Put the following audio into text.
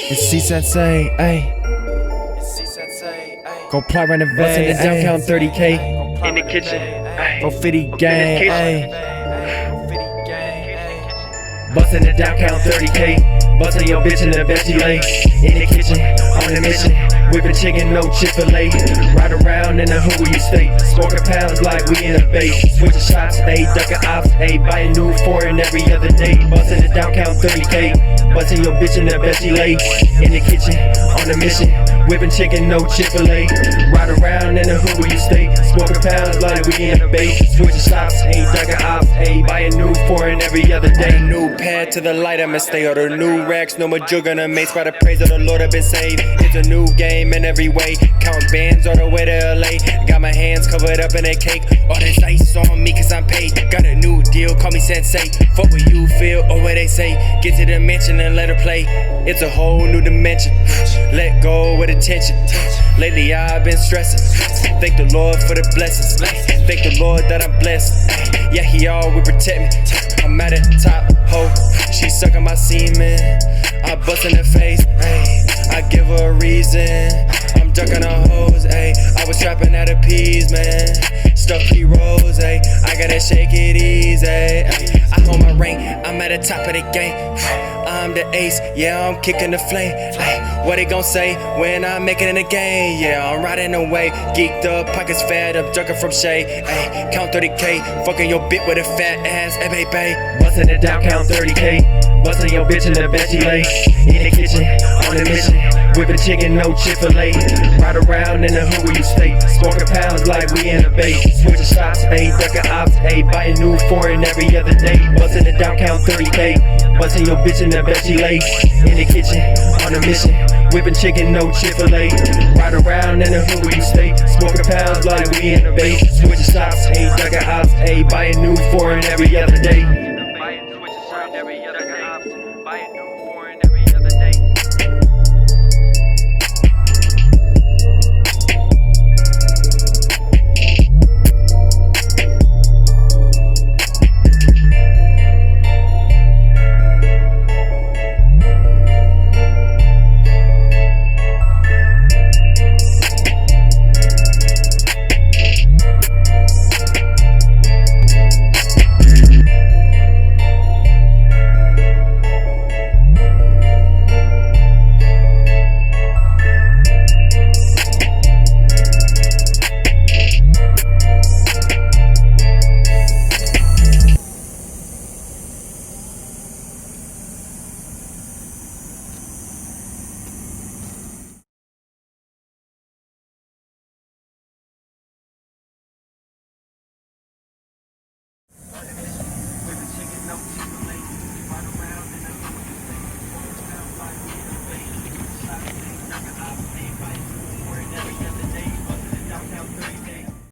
It's Sensei, ayy. Go plot renovate in the downtown 30K in the kitchen. Go 50 gang, ayy. Bustin' the downtown 30K, bustin' your bitch in the veggie lay. In the kitchen, on the mission, whippin' chicken, no chick-fil-a. Ride around in the hood where you stay, smoking pounds like we in a bay. Switchin' shots, ayy, duckin' ops, ayy, buy a new foreign every other day. Bustin' the downtown 30K, bustin' your bitch in the veggie lay. In the kitchen, on the mission, whippin' chicken, no chick-fil-A. Ride around in the hood where you stay, smoking pounds like we in a bay. Switchin' shots, ayy, duckin' ops, ayy, buy a new foreign every other day. New pad to the light, I'ma stay. Or the new racks, no more jugging a mace. By the praise of the Lord, I've been saved. It's a new game in every way. Count bands on the way to LA. Got my hands covered up in that cake. All this ice on me cause I'm paid. Got a new deal, call me Sensei. Fuck what you feel or what they say. Get to the mansion and let her play. It's a whole new dimension. Let go with attention. Lately I've been stressing. Thank the Lord for the blessings. Thank the Lord that I'm blessed. Yeah, he always protect me. I'm at the top, ho. She sucking my semen. I bust in her face, ayy. I give her a reason. I'm ducking her hoes, ayy. I was trapping at a peas, man. Stuffy rose, ayy. I gotta shake it easy, ayy. I hold my rank, I'm at the top of the game. I'm the ace, yeah, I'm kicking the flame. Ay, what they gon' say when I'm making it in the game? Yeah, I'm riding away, geeked up, pockets fat up, ducking from shade. Ay, count 30K, fucking your bitch with a fat ass, hey baby. Bustin' it down, count 30K. Bustin' your bitch in the veggie lay. In the kitchen, on the mission, whippin' chicken, no chick-fil-A. Ride around in the hood where you stay, smoking pounds like we in a bay. Switchin' shots, ayy, duckin' ops, ayy, buy a new foreign every other day. Bustin' it down, count 30K. Bustin' your bitch in the veggie lay. In the kitchen, on a mission, whippin' chicken, no chick-fil-A. Ride around in the hood where you stay, smoking pounds like we in a bay. Switchin' shots, ayy, duckin' ops, ayy, buy a new foreign every other day. Buy a new